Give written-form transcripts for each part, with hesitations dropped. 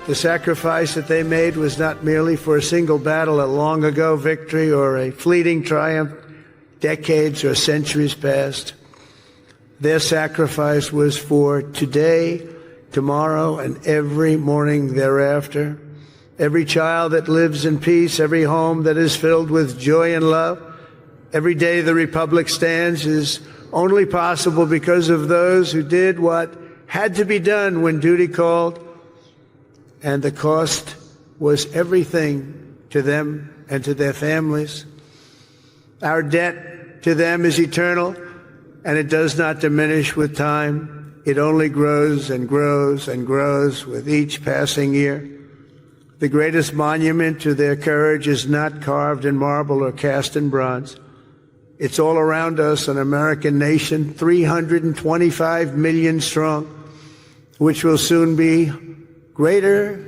The sacrifice that they made was not merely for a single battle, a long-ago victory, or a fleeting triumph, decades or centuries past. Their sacrifice was for today, tomorrow, and every morning thereafter. Every child that lives in peace, every home that is filled with joy and love, every day the Republic stands is only possible because of those who did what had to be done when duty called, and the cost was everything to them and to their families. Our debt to them is eternal, and it does not diminish with time. It only grows and grows and grows with each passing year. The greatest monument to their courage is not carved in marble or cast in bronze. It's all around us, an American nation, 325 million strong, which will soon be greater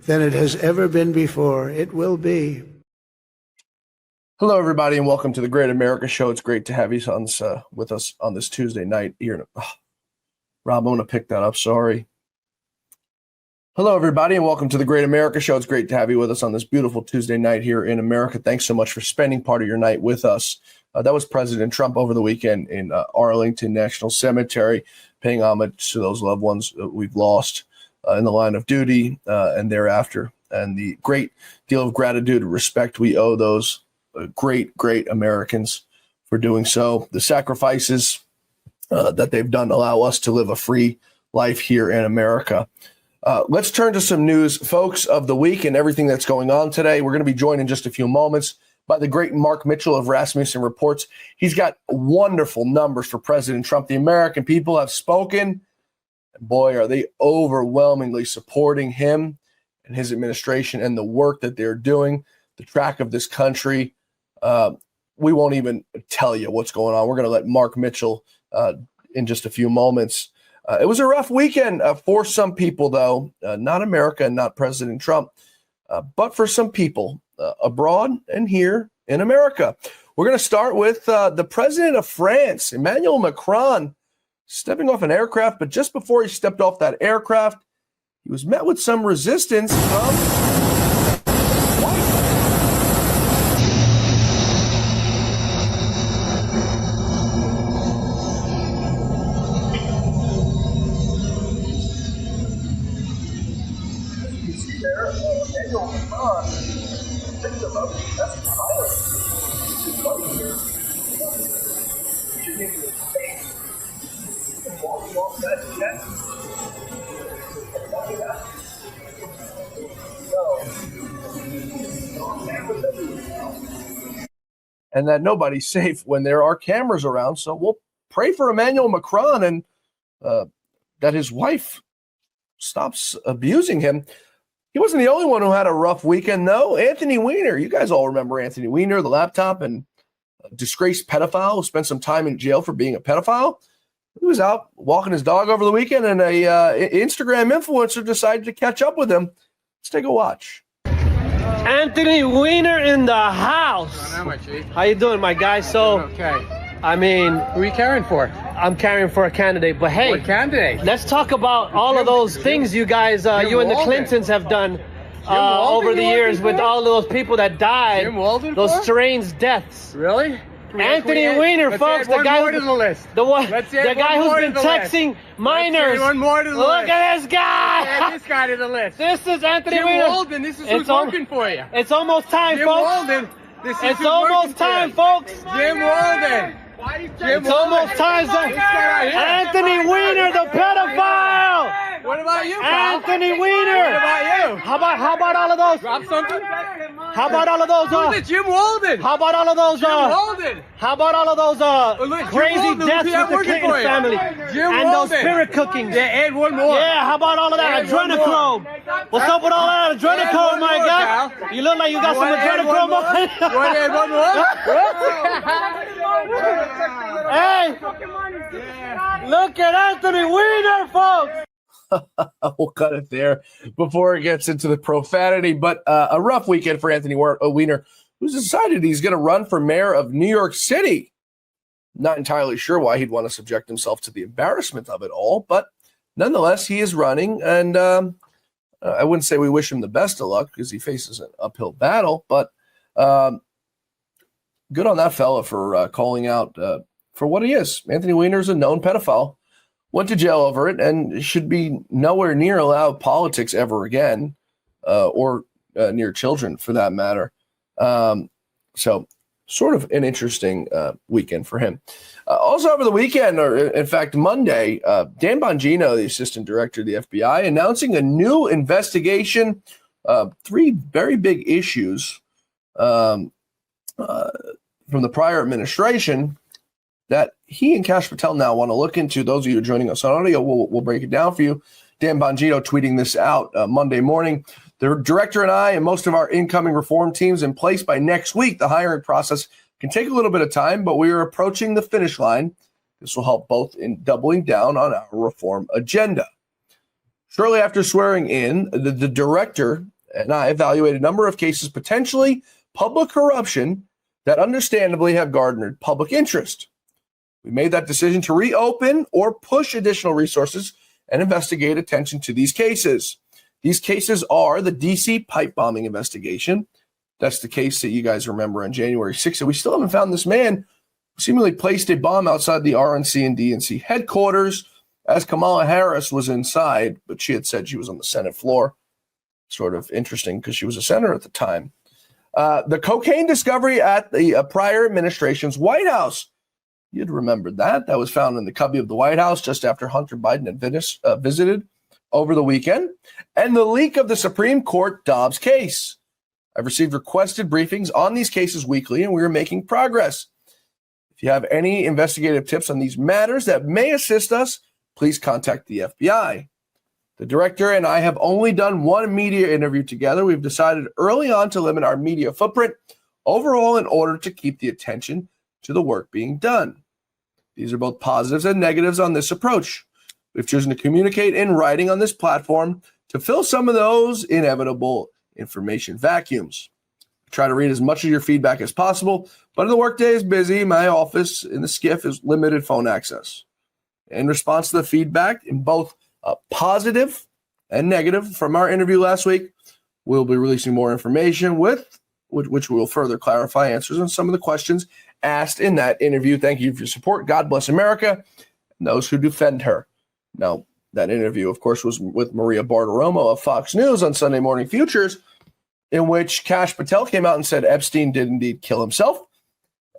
than it has ever been before. It will be. Hello, everybody, and welcome to the Great America Show. It's great to have you on this, with us on this Tuesday night here. Rob, I'm going to pick that up. Sorry. Hello, everybody, and welcome to the Great America Show. It's great to have you with us on this beautiful Tuesday night here in America. Thanks so much for spending part of your night with us. That was President Trump over the weekend in Arlington National Cemetery, paying homage to those loved ones that we've lost in the line of duty and thereafter. And the great deal of gratitude and respect we owe those great Americans for doing so. The sacrifices that they've done allow us to live a free life here in America. Let's turn to some news, folks, of the week and everything that's going on today. We're going to be joined in just a few moments by the great Mark Mitchell of Rasmussen Reports. He's got wonderful numbers for President Trump. The American people have spoken. Boy, are they overwhelmingly supporting him and his administration and the work that they're doing, the track of this country. We won't even tell you what's going on. We're going to let Mark Mitchell in just a few moments. It was a rough weekend for some people, though, not America and not President Trump, but for some people abroad and here in America. We're going to start with the president of France, Emmanuel Macron, stepping off an aircraft. But just before he stepped off that aircraft, he was met with some resistance from and that nobody's safe when there are cameras around. So we'll pray for Emmanuel Macron and that his wife stops abusing him. He wasn't the only one who had a rough weekend, though. Anthony Weiner, you guys all remember Anthony Weiner, the laptop and disgraced pedophile who spent some time in jail for being a pedophile. He was out walking his dog over the weekend, and a Instagram influencer decided to catch up with him. Let's take a watch. Anthony Weiner in the house. How you doing, my guy? So, okay. I mean, Who are you carrying for? I'm carrying for a candidate, but hey, What candidate? let's talk about all of those things you guys, you and the Clintons have done over the years with all of those people that died, Jim Walden those for? strange deaths. Really? Anthony Weiner, folks, the guy, more to the list. the Let's add guy one who's more been to the list. texting minors. Let's add one more to the Look list. at this guy. Add this guy to the list. This is Anthony Jim Weiner. Walden, this is who's working for you. It's almost time, Jim folks. Walden, this is It's who's almost working for time, you. folks. Jim Walden. It's almost time, son. Anthony Weiner, the pedophile. What about you, pal? Anthony Weiner. What about you? How about all of those? Drop something? How about all of those? Who's it? Jim Walden. How about all of those? Jim Walden. How about all of those Jim crazy Walden, deaths who's with the working Clinton for you? family Jim and those Walden. spirit cookings? Yeah, add one more. Yeah, how about all of that Add one adrenochrome? What's up with all that Add adrenochrome, one my more, guy? pal. You look like you got You some wanna add one adrenochrome more? on. You want to add one more? Hey, look at Anthony Weiner, folks. We'll cut it there before it gets into the profanity. But a rough weekend for Anthony Weiner, who's decided he's going to run for mayor of New York City. Not entirely sure why he'd want to subject himself to the embarrassment of it all, but nonetheless, he is running. And I wouldn't say we wish him the best of luck because he faces an uphill battle, but good on that fella for calling out for what he is. Anthony Weiner is a known pedophile, went to jail over it, and should be nowhere near allowed politics ever again, or near children for that matter. So sort of an interesting weekend for him. Also over the weekend, or in fact Monday, Dan Bongino, the assistant director of the FBI, announcing a new investigation, 3 very big issues from the prior administration that he and Kash Patel now want to look into. Those of you joining us on audio, we'll break it down for you. Dan Bongino tweeting this out Monday morning. The director and I and most of our incoming reform teams in place by next week. The hiring process can take a little bit of time, but we are approaching the finish line. This will help both in doubling down on our reform agenda. Shortly after swearing in, the director and I evaluated a number of cases, potentially public corruption, that understandably have garnered public interest. We made that decision to reopen or push additional resources and investigate attention to these cases. These cases are the D.C. pipe bombing investigation. That's the case that you guys remember on January 6th. And we still haven't found this man who seemingly placed a bomb outside the RNC and DNC headquarters as Kamala Harris was inside, but she had said she was on the Senate floor. Sort of interesting because she was a senator at the time. The cocaine discovery at the prior administration's White House. You'd remember that. That was found in the cubby of the White House just after Hunter Biden had visited over the weekend. And the leak of the Supreme Court Dobbs case. I've received requested briefings on these cases weekly, and we are making progress. If you have any investigative tips on these matters that may assist us, please contact the FBI. The director and I have only done one media interview together. We've decided early on to limit our media footprint overall in order to keep the attention to the work being done. These are both positives and negatives on this approach. We've chosen to communicate in writing on this platform to fill some of those inevitable information vacuums. I try to read as much of your feedback as possible, but the workday is busy. My office in the SCIF is limited phone access. In response to the feedback, in both positive and negative from our interview last week, we'll be releasing more information with which will further clarify answers on some of the questions asked in that interview. Thank you for your support. God bless America and those who defend her. Now, that interview, of course, was with Maria Bartiromo of Fox News on Sunday Morning Futures, in which Kash Patel came out and said Epstein did indeed kill himself,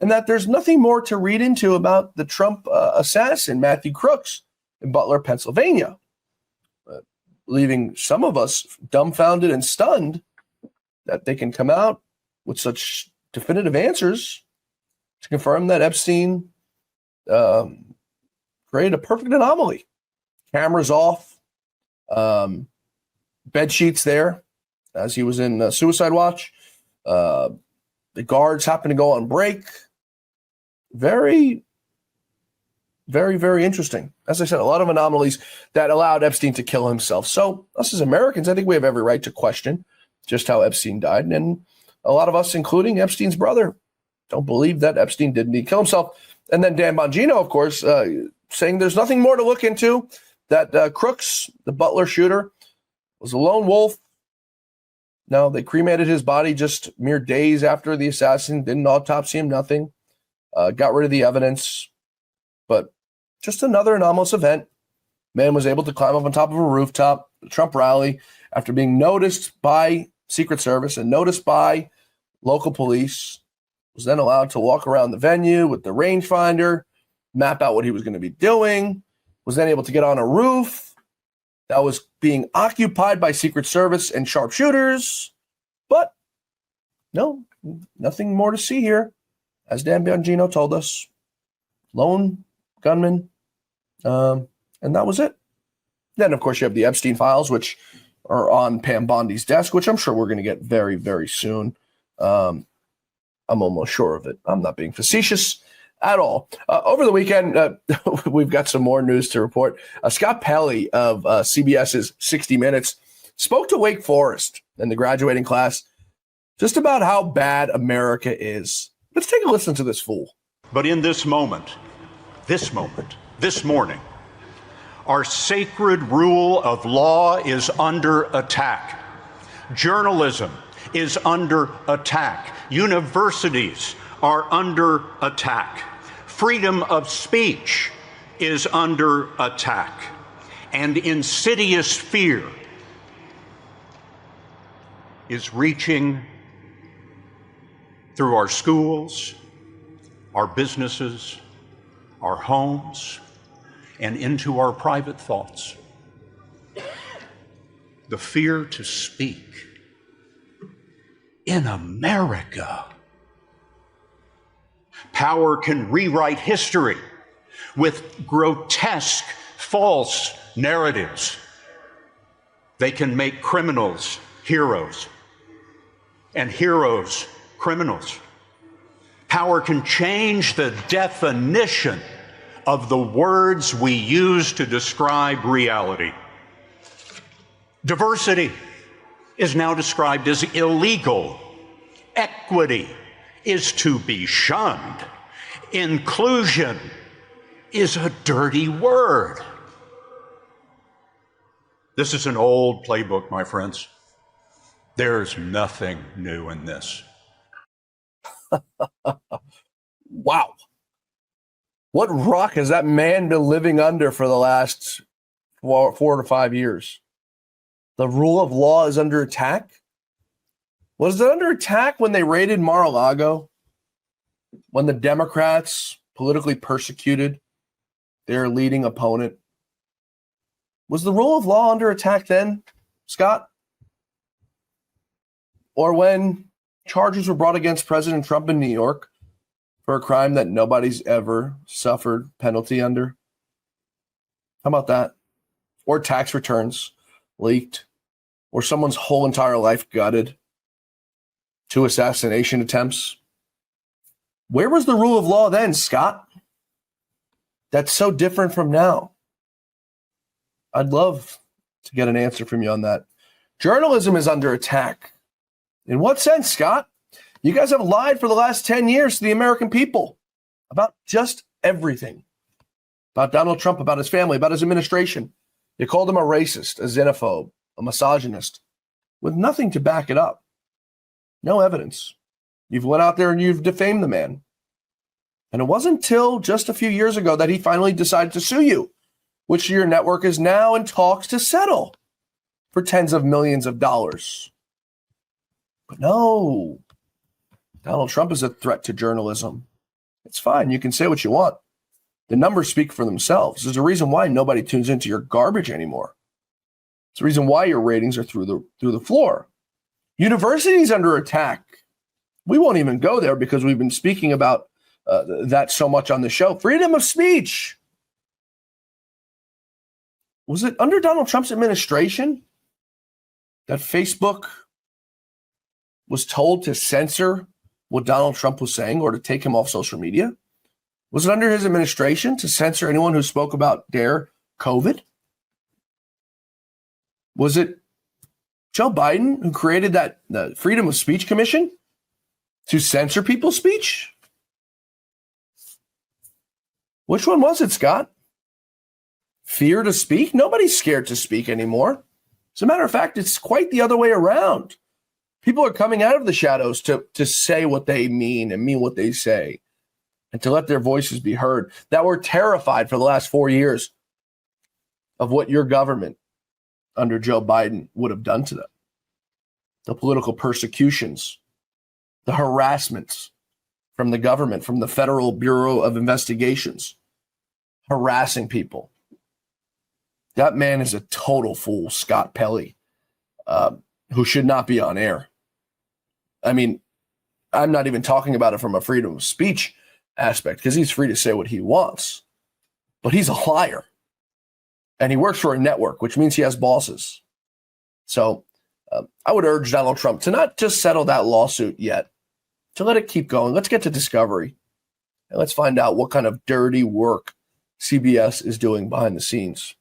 and that there's nothing more to read into about the Trump assassin, Matthew Crooks, in Butler, Pennsylvania, leaving some of us dumbfounded and stunned that they can come out with such definitive answers to confirm that Epstein created a perfect anomaly. Cameras off, bed sheets there as he was in Suicide Watch. The guards happened to go on break. Very, very, very interesting. As I said, a lot of anomalies that allowed Epstein to kill himself. So us as Americans, I think we have every right to question just how Epstein died. And a lot of us, including Epstein's brother, don't believe that Epstein did indeed kill himself. And then Dan Bongino, of course, saying there's nothing more to look into, that Crooks, the Butler shooter, was a lone wolf. No, they cremated his body just mere days after the assassin, didn't autopsy him, nothing. Got rid of the evidence. But just another anomalous event. Man was able to climb up on top of a rooftop, the Trump rally, after being noticed by Secret Service and noticed by local police, was then allowed to walk around the venue with the rangefinder, map out what he was going to be doing, was then able to get on a roof that was being occupied by Secret Service and sharpshooters. But no, nothing more to see here. As Dan Bongino told us, lone gunman, and that was it. Then, of course, you have the Epstein files, which are on Pam Bondi's desk, which I'm sure we're going to get very, very soon. I'm almost sure of it. I'm not being facetious at all. Over the weekend, we've got some more news to report. Scott Pelley of CBS's 60 Minutes spoke to Wake Forest and the graduating class just about how bad America is. Let's take a listen to this fool. But in this moment, this morning, Our sacred rule of law is under attack. Journalism is under attack. Universities are under attack. Freedom of speech is under attack. And insidious fear is reaching through our schools, our businesses, our homes, and into our private thoughts. The fear to speak in America. Power can rewrite history with grotesque, false narratives. They can make criminals heroes and heroes criminals. Power can change the definition of the words we use to describe reality. Diversity is now described as illegal. Equity is to be shunned. Inclusion is a dirty word. This is an old playbook, my friends. There's nothing new in this. Wow. What rock has that man been living under for the last 4 to 5 years? The rule of law is under attack? Was it under attack when they raided Mar-a-Lago? When the Democrats politically persecuted their leading opponent? Was the rule of law under attack then, Scott? Or when charges were brought against President Trump in New York for a crime that nobody's ever suffered penalty under? How about that? Or tax returns leaked, or someone's whole entire life gutted, 2 assassination attempts. Where was the rule of law then, Scott? That's so different from now. I'd love to get an answer from you on that. Journalism is under attack. In what sense, Scott? You guys have lied for the last 10 years to the American people about just everything. About Donald Trump, about his family, about his administration. You called him a racist, a xenophobe, a misogynist, with nothing to back it up. No evidence. You've went out there and you've defamed the man. And it wasn't until just a few years ago that he finally decided to sue you, which your network is now in talks to settle for tens of millions of dollars. But no, Donald Trump is a threat to journalism. It's fine. You can say what you want. The numbers speak for themselves. There's a reason why nobody tunes into your garbage anymore. It's the reason why your ratings are through the floor. Universities under attack. We won't even go there because we've been speaking about that so much on the show. Freedom of speech. Was it under Donald Trump's administration that Facebook was told to censor what Donald Trump was saying or to take him off social media? Was it under his administration to censor anyone who spoke about their COVID? Was it Joe Biden who created the Freedom of Speech Commission to censor people's speech? Which one was it, Scott? Fear to speak? Nobody's scared to speak anymore. As a matter of fact, it's quite the other way around. People are coming out of the shadows to say what they mean and mean what they say and to let their voices be heard, that were terrified for the last 4 years of what your government under Joe Biden would have done to them. The political persecutions, the harassments from the government, from the Federal Bureau of Investigations, harassing people. That man is a total fool, Scott Pelley, who should not be on air. I mean, I'm not even talking about it from a freedom of speech aspect because he's free to say what he wants, but he's a liar. And he works for a network, which means he has bosses. So I would urge Donald Trump to not just settle that lawsuit yet, to let it keep going. Let's get to discovery and let's find out what kind of dirty work CBS is doing behind the scenes.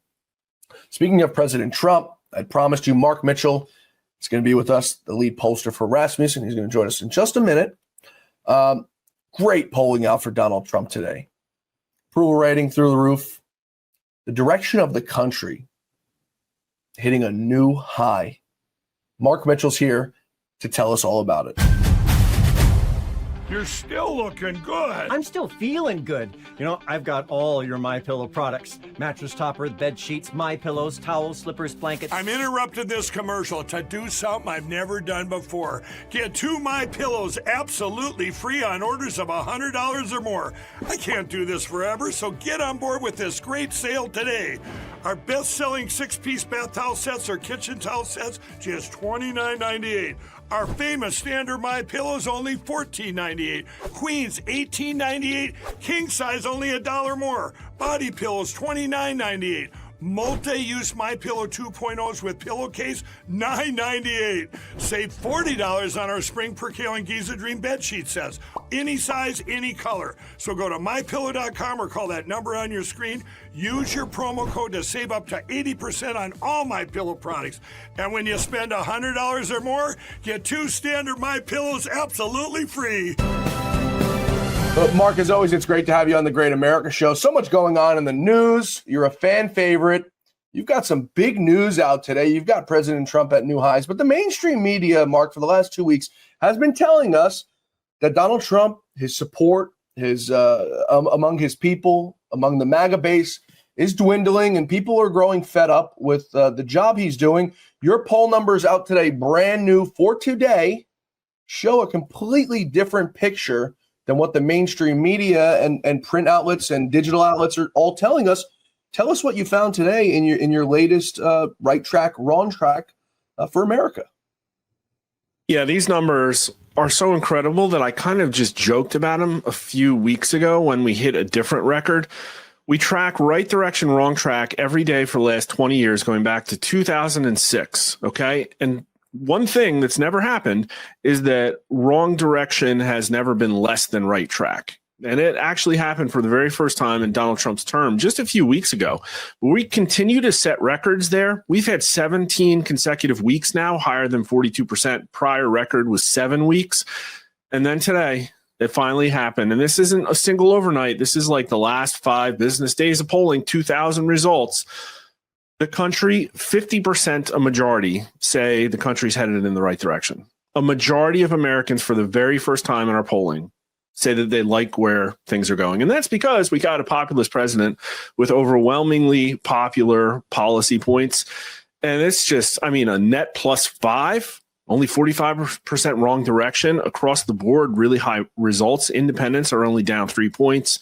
Speaking of President Trump, I promised you Mark Mitchell is going to be with us, the lead pollster for Rasmussen. He's going to join us in just a minute. Great polling out for Donald Trump today. Approval rating through the roof. the direction of the country hitting a new high. Mark Mitchell's here to tell us all about it. You're still looking good. I'm still feeling good. You know, I've got all your MyPillow products. Mattress topper, bed sheets, MyPillows, towels, slippers, blankets. I'm interrupting this commercial to do something I've never done before. Get 2 MyPillows absolutely free on orders of $100 or more. I can't do this forever, so get on board with this great sale today. Our best-selling 6-piece bath towel sets or kitchen towel sets, just $29.98. Our famous standard MyPillows only $14.98. Queens $18.98. King size only $1 more. Body pillows $29.98. Multi-use MyPillow 2.0s with pillowcase $9.98. Save $40 on our Spring Percale and Giza Dream bed sheet sets. Any size, any color. So go to MyPillow.com or call that number on your screen. Use your promo code to save up to 80% on all MyPillow products. And when you spend $100 or more, get 2 standard MyPillows absolutely free. But Mark, as always, it's great to have you on the Great America Show. So much going on in the news. You're a fan favorite. You've got some big news out today. You've got President Trump at new highs. But the mainstream media, Mark, for the last 2 weeks has been telling us that Donald Trump, his support, his among his people, among the MAGA base, is dwindling, and people are growing fed up with the job he's doing. Your poll numbers out today, brand new for today, show a completely different picture than what the mainstream media and print outlets and digital outlets are all telling us. Tell us what you found today in your latest right track, wrong track for America. Yeah, these numbers are so incredible that I kind of just joked about them a few weeks ago when we hit a different record. We track right direction, wrong track every day for the last 20 years, going back to 2006. Okay. And one thing that's never happened is that wrong direction has never been less than right track. And it actually happened for the very first time in Donald Trump's term just a few weeks ago. We continue to set records there. We've had 17 consecutive weeks now, higher than 42%. Prior record was 7 weeks. And then today, it finally happened. And this isn't a single overnight. This is like the last 5 business days of polling, 2,000 results. The country, 50%, a majority, say the country's headed in the right direction. A majority of Americans, for the very first time in our polling, say that they like where things are going. And that's because we got a populist president with overwhelmingly popular policy points. And it's just, I mean, a net +5, only 45% wrong direction across the board, really high results. Independents are only down 3 points.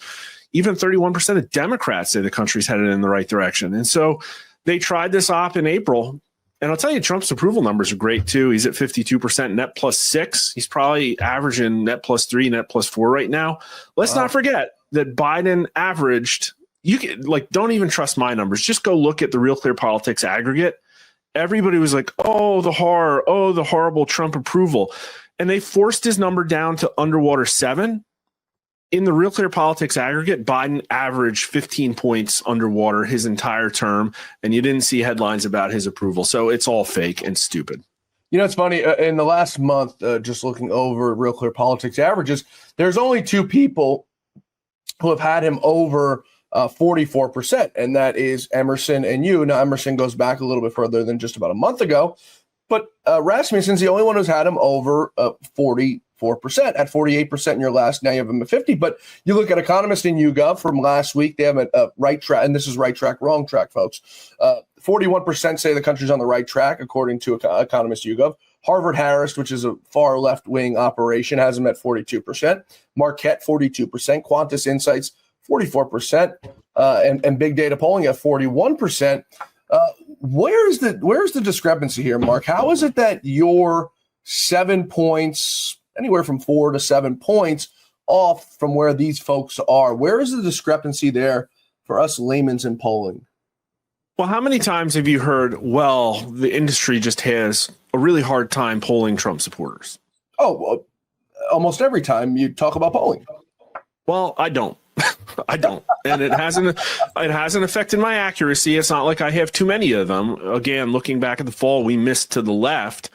Even 31% of Democrats say the country's headed in the right direction. And so they tried this op in April, and I'll tell you, Trump's approval numbers are great too. He's at 52%, net +6. He's probably averaging net +3, net +4 right now. Let's not forget that Biden averaged, you can, like, don't even trust my numbers. Just go look at the Real Clear Politics aggregate. Everybody was like, oh, the horror, oh, the horrible Trump approval. And they forced his number down to underwater 7. In the Real Clear Politics aggregate, Biden averaged 15 points underwater his entire term, and you didn't see headlines about his approval. So it's all fake and stupid. You know, it's funny. In the last month, just looking over Real Clear Politics averages, there's only 2 people who have had him over 44%, and that is Emerson and you. Now, Emerson goes back a little bit further than just about a month ago, but Rasmussen's the only one who's had him over 44%, at 48% in your last. Now you have him at 50. But you look at Economist and YouGov from last week, they have a right track, and this is right track, wrong track, folks. 41% say the country's on the right track, according to Economist YouGov. Harvard Harris, which is a far left-wing operation, has them at 42%. Marquette, 42%. Qantas Insights, 44%. And Big Data Polling at 41%. Where's the discrepancy here, Mark? How is it that you're 7 points, anywhere from 4 to 7 points off from where these folks are? Where is the discrepancy there for us laymen in polling? Well, how many times have you heard, well, the industry just has a really hard time polling Trump supporters? Oh, almost every time you talk about polling. Well, I don't. I don't. And it hasn't affected my accuracy. It's not like I have too many of them. Again, looking back at the fall, we missed to the left.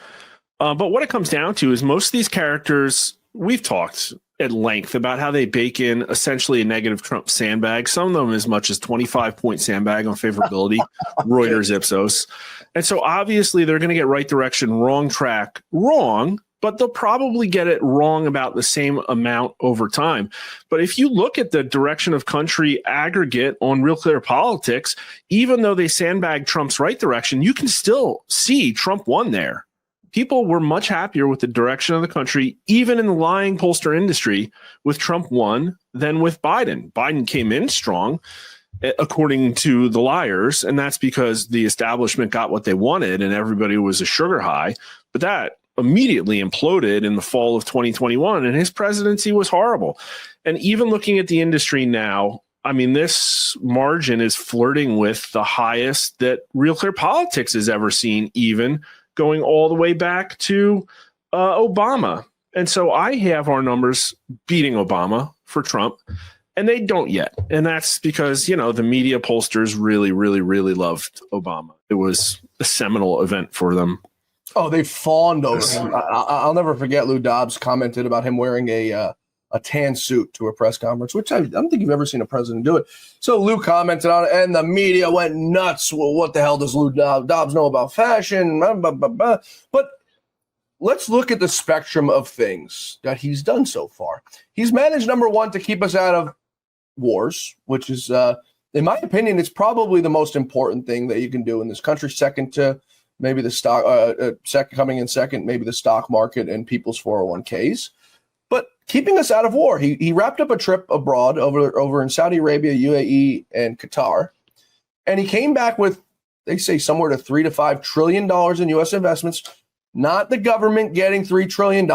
But what it comes down to is most of these characters, we've talked at length about how they bake in essentially a negative Trump sandbag, some of them as much as 25-point sandbag on favorability, Reuters, Ipsos. And so obviously they're going to get right direction, wrong track, wrong, but they'll probably get it wrong about the same amount over time. But if you look at the direction of country aggregate on Real Clear Politics, even though they sandbag Trump's right direction, you can still see Trump won there. People were much happier with the direction of the country, even in the lying pollster industry, with Trump won than with Biden. Biden came in strong, according to the liars, and that's because the establishment got what they wanted and everybody was a sugar high. But that immediately imploded in the fall of 2021, and his presidency was horrible. And even looking at the industry now, I mean, this margin is flirting with the highest that Real Clear Politics has ever seen, even going all the way back to Obama. And so I have our numbers beating Obama for Trump, and they don't yet. And that's because, you know, the media pollsters really, really, really loved Obama. It was a seminal event for them. Oh, they fawned over him. I'll never forget Lou Dobbs commented about him wearing a tan suit to a press conference, which I don't think you've ever seen a president do it. So Lou commented on it, and the media went nuts. Well, what the hell does Lou Dobbs know about fashion? Blah, blah, blah, blah. But let's look at the spectrum of things that he's done so far. He's managed, number one, to keep us out of wars, which is, in my opinion, it's probably the most important thing that you can do in this country, second to maybe the stock, coming in second, maybe the stock market and people's 401ks. But keeping us out of war, he wrapped up a trip abroad over in Saudi Arabia, UAE, and Qatar, and he came back with, they say, somewhere to $3 to $5 trillion in U.S. investments. Not the government getting $3 trillion.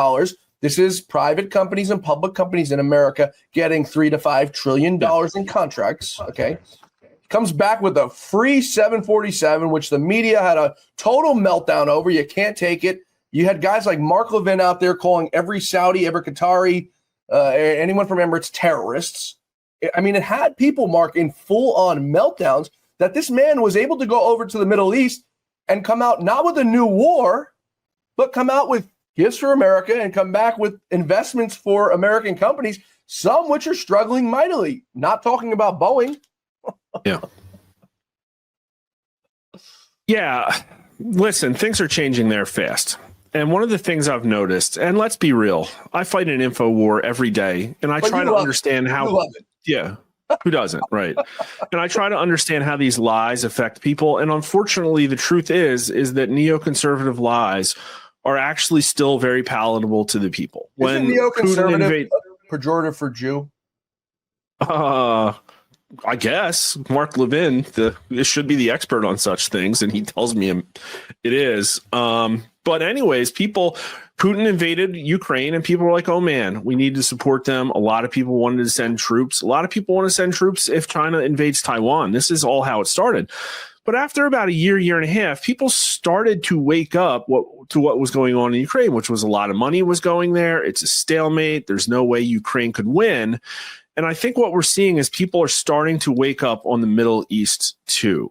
This is private companies and public companies in America getting $3 to $5 trillion in contracts. Okay. Comes back with a free 747, which the media had a total meltdown over. You can't take it. You had guys like Mark Levin out there calling every Saudi, every Qatari, anyone from Emirates terrorists. I mean, it had people, Mark, in full-on meltdowns that this man was able to go over to the Middle East and come out not with a new war, but come out with gifts for America and come back with investments for American companies, some which are struggling mightily. Not talking about Boeing. Yeah. Yeah. Listen, things are changing there fast. And one of the things I've noticed, and let's be real, I fight an info war every day, and I try to understand how. Yeah. Who doesn't? Right. And I try to understand how these lies affect people. And unfortunately, the truth is that neoconservative lies are actually still very palatable to the people. Isn't neoconservative pejorative for Jew? I guess Mark Levin should be the expert on such things, and he tells me it is. But anyways, Putin invaded Ukraine, and people were like, oh man, we need to support them. A lot of people wanted to send troops. A lot of people want to send troops if China invades Taiwan. This is all how it started. But after about a year and a half, people started to wake up to what was going on in Ukraine, which was a lot of money was going there. It's a stalemate. There's no way Ukraine could win. And I think what we're seeing is people are starting to wake up on the Middle East too.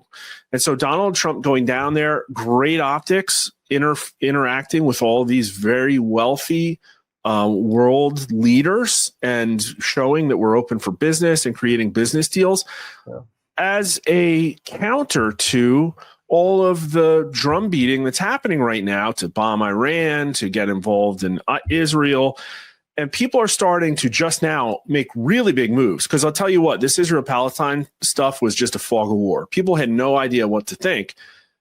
And so Donald Trump going down there, great optics, interacting with all these very wealthy world leaders and showing that we're open for business and creating business deals as a counter to all of the drum beating that's happening right now to bomb Iran, to get involved in Israel. And people are starting to just now make really big moves. Because I'll tell you what, this Israel-Palestine stuff was just a fog of war. People had no idea what to think.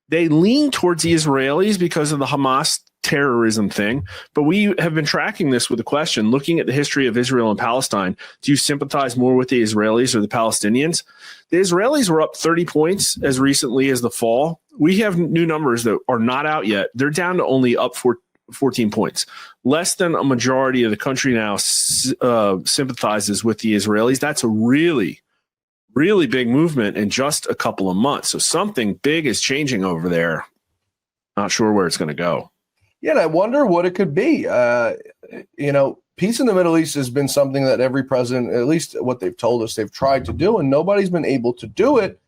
They lean towards the Israelis because of the Hamas terrorism thing. But we have been tracking this with a question, looking at the history of Israel and Palestine. Do you sympathize more with the Israelis or the Palestinians? The Israelis were up 30 points as recently as the fall. We have new numbers that are not out yet. They're down to only up 14 points. Less than a majority of the country now sympathizes with the Israelis. That's a really, really big movement in just a couple of months. So something big is changing over there. Not sure where it's going to go. Yeah, and I wonder what it could be. Peace in the Middle East has been something that every president, at least what they've told us, they've tried to do, and nobody's been able to do it.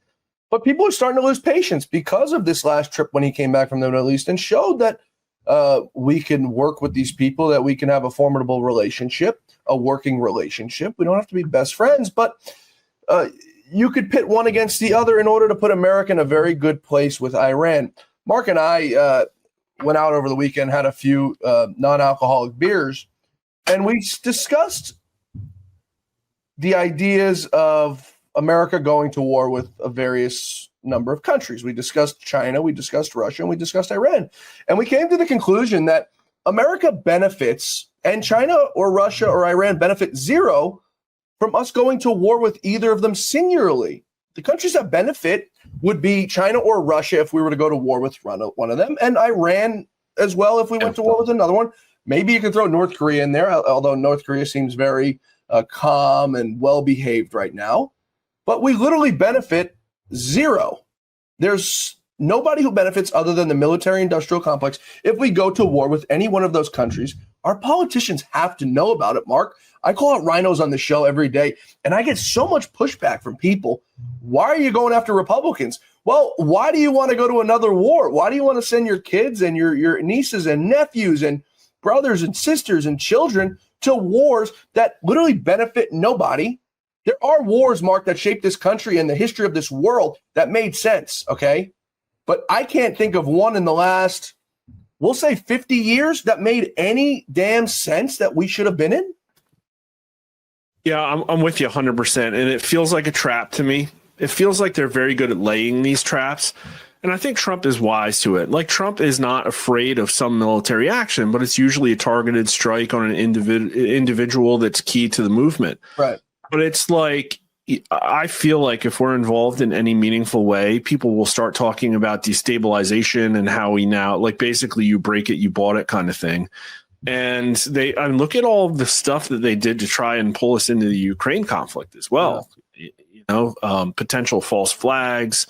But people are starting to lose patience because of this last trip when he came back from the Middle East and showed that we can work with these people, that we can have a formidable relationship, a working relationship. We don't have to be best friends, but you could pit one against the other in order to put America in a very good place with Iran. Mark and I went out over the weekend, had a few non-alcoholic beers, and we discussed the ideas of America going to war with a various number of countries. We discussed China, we discussed Russia, and we discussed Iran. And we came to the conclusion that America benefits, and China or Russia or Iran benefit zero from us going to war with either of them singularly. The countries that benefit would be China or Russia if we were to go to war with one of them, and Iran as well if we went to war with another one. Maybe you can throw North Korea in there, although North Korea seems very calm and well-behaved right now. But we literally benefit zero. There's nobody who benefits other than the military-industrial complex if we go to war with any one of those countries. Our politicians have to know about it, Mark. I call out rhinos on the show every day, and I get so much pushback from people. Why are you going after Republicans? Well, why do you want to go to another war? Why do you want to send your kids and your nieces and nephews and brothers and sisters and children to wars that literally benefit nobody? There are wars, Mark, that shaped this country and the history of this world that made sense, okay? But I can't think of one in the last, we'll say 50 years that made any damn sense that we should have been in. Yeah, I'm with you 100%. And it feels like a trap to me. It feels like they're very good at laying these traps. And I think Trump is wise to it. Like, Trump is not afraid of some military action, but it's usually a targeted strike on an individual that's key to the movement. Right. But it's like, I feel like if we're involved in any meaningful way, people will start talking about destabilization and how we now, like, basically you break it, you bought it kind of thing. And look at all the stuff that they did to try and pull us into the Ukraine conflict as well. Yeah. Potential false flags.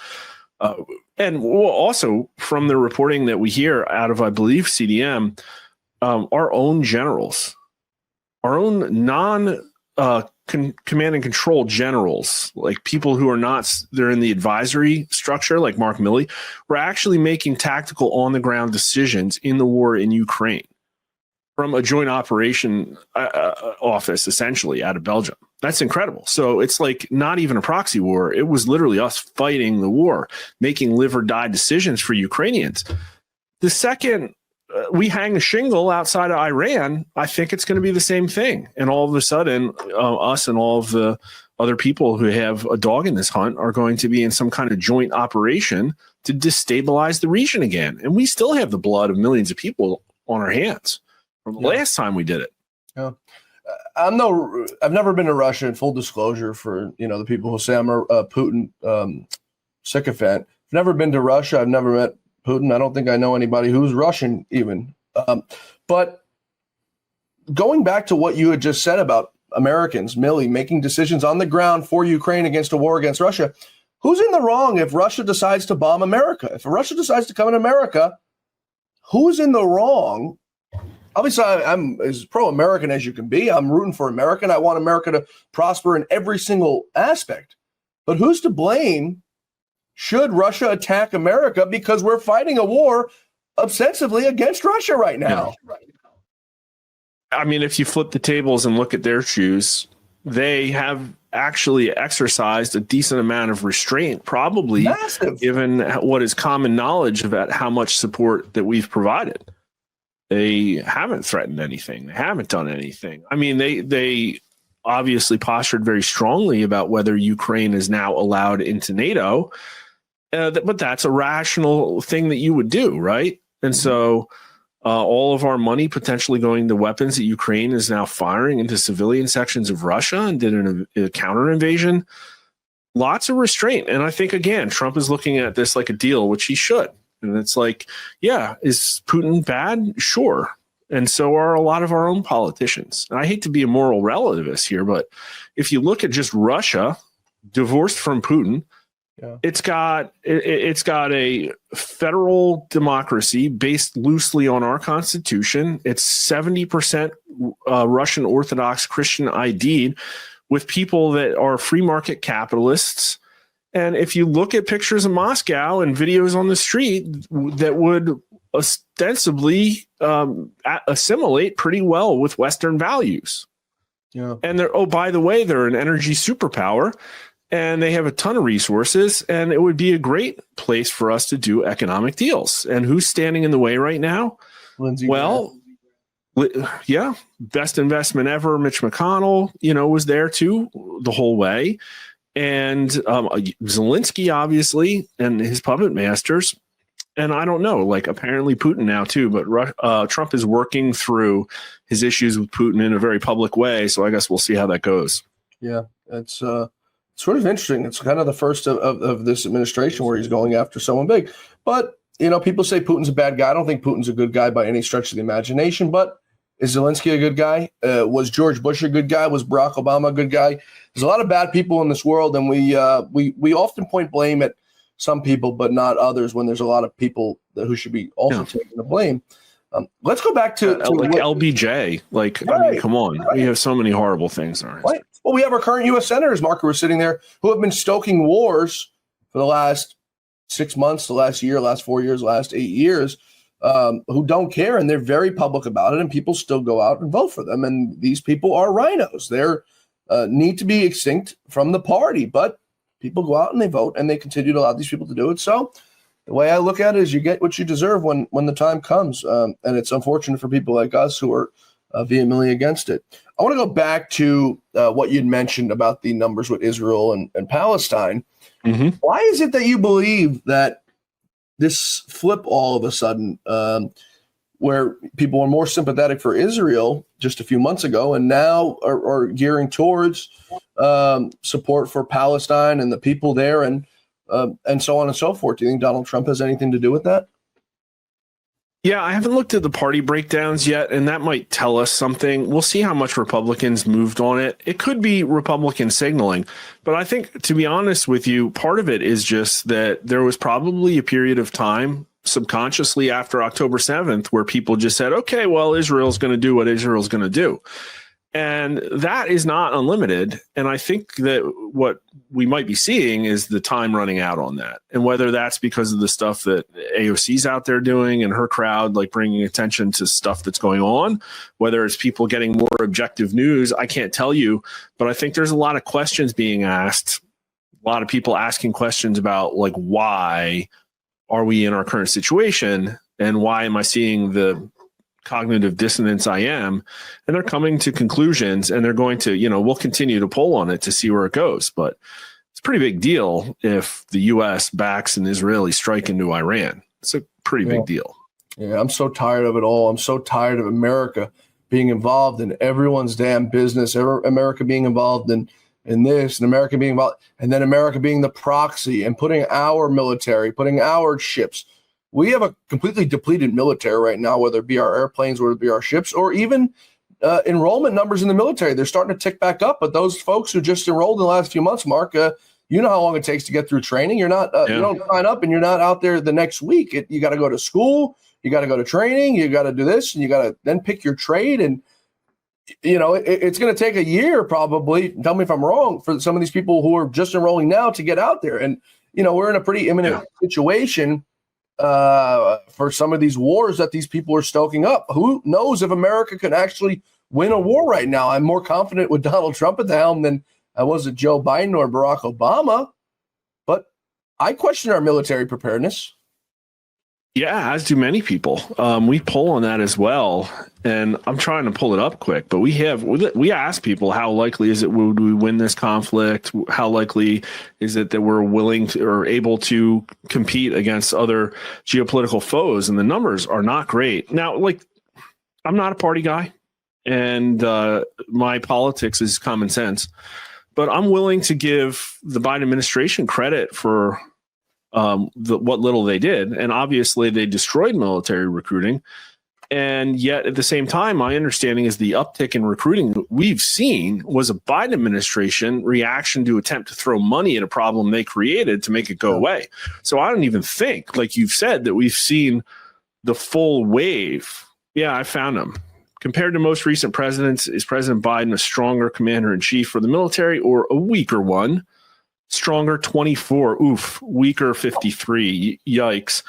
And also from the reporting that we hear out of, I believe, CDM, our own generals, our own command and control generals, like people who are not, they're in the advisory structure, like Mark Milley, were actually making tactical on the ground decisions in the war in Ukraine from a joint operation office, essentially out of Belgium. That's incredible. So it's like not even a proxy war. It was literally us fighting the war, making live or die decisions for Ukrainians. The second we hang a shingle outside of Iran, I think it's going to be the same thing. And all of a sudden, us and all of the other people who have a dog in this hunt are going to be in some kind of joint operation to destabilize the region again. And we still have the blood of millions of people on our hands from the last time we did it. Yeah. I've never been to Russia, in full disclosure for, the people who say I'm a Putin sycophant. I've never been to Russia. I've never met Putin. I don't think I know anybody who's Russian even. But going back to what you had just said about Americans, Milley, making decisions on the ground for Ukraine against a war against Russia, who's in the wrong if Russia decides to bomb America? If Russia decides to come in America, who's in the wrong? Obviously, I'm as pro-American as you can be. I'm rooting for America, and I want America to prosper in every single aspect. But who's to blame should Russia attack America, because we're fighting a war obsessively against Russia right now? Yeah. I mean, if you flip the tables and look at their shoes, they have actually exercised a decent amount of restraint, probably Massive. Given what is common knowledge about how much support that we've provided. They haven't threatened anything. They haven't done anything. I mean, they obviously postured very strongly about whether Ukraine is now allowed into NATO. But that's a rational thing that you would do, right? And so all of our money potentially going to weapons that Ukraine is now firing into civilian sections of Russia and did a counter invasion. Lots of restraint. And I think, again, Trump is looking at this like a deal, which he should. And it's like, yeah, is Putin bad? Sure. And so are a lot of our own politicians. And I hate to be a moral relativist here, but if you look at just Russia, divorced from Putin, it's got a federal democracy based loosely on our Constitution. It's 70% Russian Orthodox Christian ID'd, with people that are free market capitalists. And if you look at pictures of Moscow and videos on the street that would ostensibly assimilate pretty well with Western values. Yeah. And they're, oh, by the way, they're an energy superpower and they have a ton of resources, and it would be a great place for us to do economic deals. And who's standing in the way right now? Lindsey Yeah, best investment ever. Mitch McConnell, was there too the whole way. And Zelensky, obviously, and his puppet masters. And I don't know, apparently Putin now too, but Trump is working through his issues with Putin in a very public way. So I guess we'll see how that goes. Yeah, it's sort of interesting. It's kind of the first of this administration where he's going after someone big. But, people say Putin's a bad guy. I don't think Putin's a good guy by any stretch of the imagination. But is Zelensky a good guy? Was George Bush a good guy? Was Barack Obama a good guy? There's a lot of bad people in this world, and we often point blame at some people, but not others, when there's a lot of people who should be also taking the blame. Let's go back to LBJ. I mean, come on. Right. We have so many horrible things in our history. Right. Well, we have our current U.S. senators, Mark, who are sitting there, who have been stoking wars for the last 6 months, the last year, last 4 years, last 8 years, who don't care, and they're very public about it, and people still go out and vote for them. And these people are rhinos. They're need to be extinct from the party, but people go out and they vote, and they continue to allow these people to do it. So the way I look at it is you get what you deserve when the time comes. And it's unfortunate for people like us who are vehemently against it. I want to go back to what you'd mentioned about the numbers with Israel and Palestine. Mm-hmm. Why is it that you believe that this flip all of a sudden, where people were more sympathetic for Israel just a few months ago and now are gearing towards support for Palestine and the people there and so on and so forth? Do you think Donald Trump has anything to do with that? Yeah, I haven't looked at the party breakdowns yet, and that might tell us something. We'll see how much Republicans moved on it. It could be Republican signaling, but I think, to be honest with you, part of it is just that there was probably a period of time subconsciously after October 7th where people just said, okay, well, Israel's going to do what Israel's going to do. And that is not unlimited. And I think that what we might be seeing is the time running out on that. And whether that's because of the stuff that AOC's out there doing and her crowd, bringing attention to stuff that's going on, whether it's people getting more objective news, I can't tell you. But I think there's a lot of questions being asked, a lot of people asking questions about why are we in our current situation? And why am I seeing the cognitive dissonance I am? And they're coming to conclusions, and they're going to, we'll continue to poll on it to see where it goes. But it's a pretty big deal if the U.S. backs an Israeli strike into Iran. It's a pretty big deal. Yeah, I'm so tired of it all. I'm so tired of America being involved in everyone's damn business, America being involved in this, and America being involved, and then America being the proxy and putting our military, putting our ships. We have a completely depleted military right now, whether it be our airplanes, whether it be our ships, or even enrollment numbers in the military. They're starting to tick back up. But those folks who just enrolled in the last few months, Mark, you know how long it takes to get through training. You're not, you don't sign up and you're not out there the next week. You got to go to school. You got to go to training. You got to do this, and you got to then pick your trade. And, it's going to take a year probably. Tell me if I'm wrong, for some of these people who are just enrolling now to get out there. And, we're in a pretty imminent situation for some of these wars that these people are stoking up. Who knows if America could actually win a war right now? I'm more confident with Donald Trump at the helm than I was at Joe Biden or Barack Obama. But I question our military preparedness. Yeah, as do many people. We poll on that as well, and I'm trying to pull it up quick. But we ask people, how likely is it would we win this conflict? How likely is it that we're willing to or able to compete against other geopolitical foes? And the numbers are not great. Now, I'm not a party guy, and my politics is common sense, but I'm willing to give the Biden administration credit for what little they did. And obviously they destroyed military recruiting. And yet at the same time, my understanding is the uptick in recruiting we've seen was a Biden administration reaction to attempt to throw money at a problem they created to make it go away. So I don't even think, like you've said, that we've seen the full wave. Yeah, I found them. Compared to most recent presidents, is President Biden a stronger commander in chief for the military or a weaker one? Stronger 24. Oof. Weaker 53. Yikes.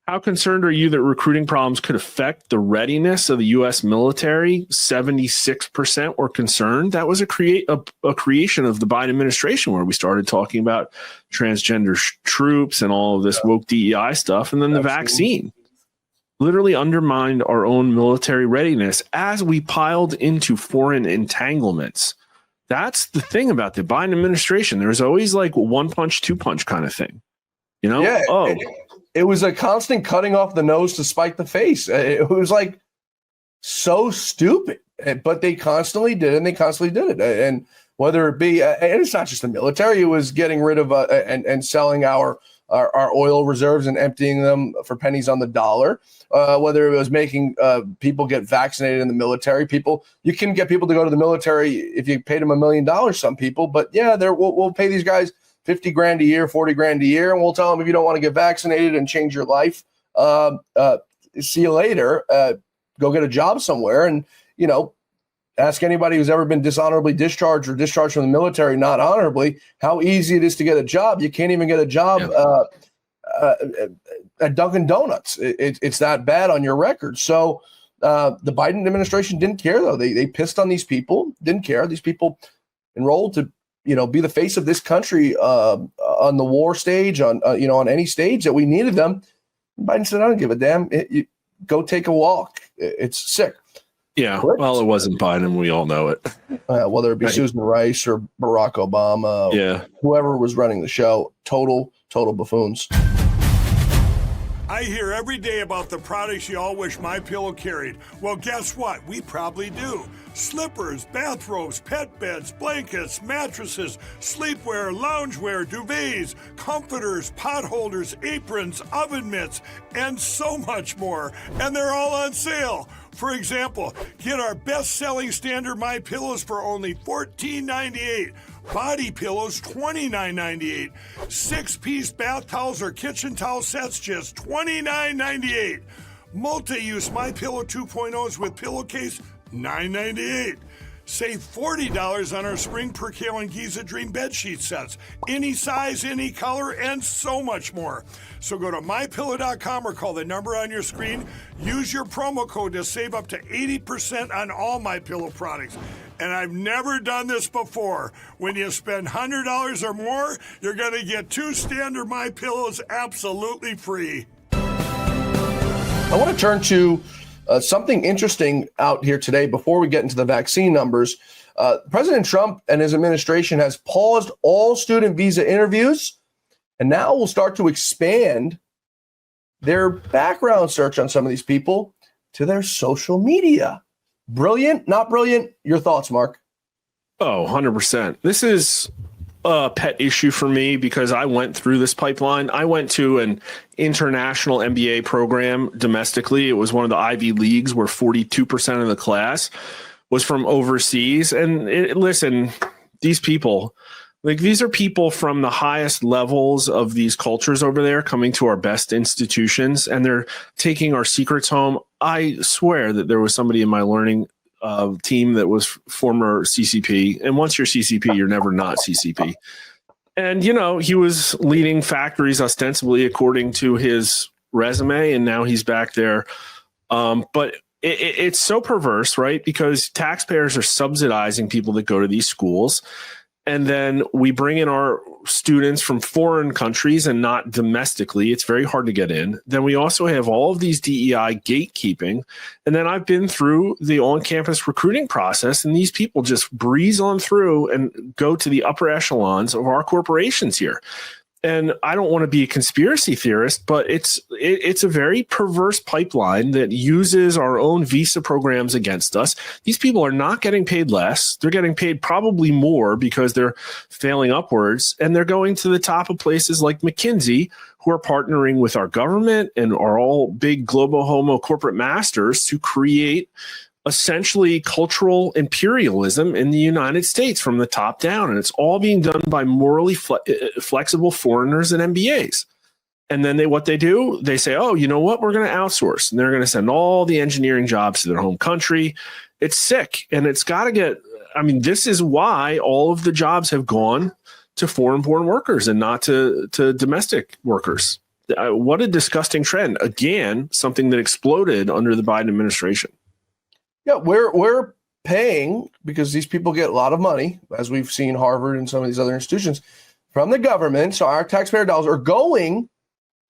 How concerned are you that recruiting problems could affect the readiness of the U.S. military? 76% were concerned. That was a creation of the Biden administration, where we started talking about transgender troops and all of this woke DEI stuff. And then the vaccine literally undermined our own military readiness as we piled into foreign entanglements. That's the thing about the Biden administration. There's always like one punch, two punch kind of thing. You know? Yeah, it was a constant cutting off the nose to spike the face. It was like so stupid, but they constantly did it, and they constantly did it. And whether it be, and it's not just the military, it was getting rid of and selling our oil reserves and emptying them for pennies on the dollar. Whether it was making people get vaccinated in the military, you can get people to go to the military if you paid them $1 million. Some people, but yeah, we'll pay these guys $50,000 a year, $40,000 a year, and we'll tell them, if you don't want to get vaccinated and change your life, see you later. Go get a job somewhere, and ask anybody who's ever been dishonorably discharged or discharged from the military not honorably how easy it is to get a job. You can't even get a job at Dunkin' Donuts. It's that bad on your record. So the Biden administration didn't care, though. They pissed on these people. Didn't care. These people enrolled to be the face of this country on the war stage, on any stage that we needed them. Biden said, "I don't give a damn. Go take a walk. It's sick." Yeah, well, it wasn't Biden. We all know it. Whether it be Susan Rice or Barack Obama, whoever was running the show, total buffoons. I hear every day about the products you all wish MyPillow carried. Well, guess what? We probably do. Slippers, bathrobes, pet beds, blankets, mattresses, sleepwear, loungewear, duvets, comforters, pot holders, aprons, oven mitts, and so much more. And they're all on sale. For example, get our best-selling standard MyPillows for only $14.98. Body pillows, $29.98. 6-piece bath towels or kitchen towel sets, just $29.98. Multi-use MyPillow 2.0s with pillowcase, $9.98. Save $40 on our Spring Percale and Giza Dream bed sheet sets. Any size, any color, and so much more. So go to MyPillow.com or call the number on your screen. Use your promo code to save up to 80% on all MyPillow products. And I've never done this before. When you spend $100 or more, you're going to get 2 standard MyPillows absolutely free. I want to turn to something interesting out here today before we get into the vaccine numbers. President Trump and his administration has paused all student visa interviews, and now will start to expand their background search on some of these people to their social media. Brilliant, not brilliant? Your thoughts, Mark? Oh, 100%. This is a pet issue for me because I went through this pipeline. I went to an international MBA program domestically. It was one of the Ivy Leagues where 42% of the class was from overseas. And listen, these people, these are people from the highest levels of these cultures over there coming to our best institutions, and they're taking our secrets home. I swear that there was somebody in my learning team that was former CCP. And once you're CCP, you're never not CCP. And, he was leading factories ostensibly according to his resume, and now he's back there. But it's so perverse, right? Because taxpayers are subsidizing people that go to these schools. And then we bring in our students from foreign countries and not domestically. It's very hard to get in. Then we also have all of these DEI gatekeeping. And then I've been through the on-campus recruiting process, and these people just breeze on through and go to the upper echelons of our corporations here. And I don't want to be a conspiracy theorist, but it's a very perverse pipeline that uses our own visa programs against us. These people are not getting paid less. They're getting paid probably more because they're failing upwards. And they're going to the top of places like McKinsey, who are partnering with our government and are all big global homo corporate masters to create essentially cultural imperialism in the United States from the top down. And it's all being done by morally flexible foreigners and MBAs. And then what they do, they say, oh, you know what? We're going to outsource. And they're going to send all the engineering jobs to their home country. It's sick. And it's got to get, this is why all of the jobs have gone to foreign-born workers and not to domestic workers. What a disgusting trend. Again, something that exploded under the Biden administration. Yeah, we're paying, because these people get a lot of money, as we've seen Harvard and some of these other institutions, from the government. So our taxpayer dollars are going.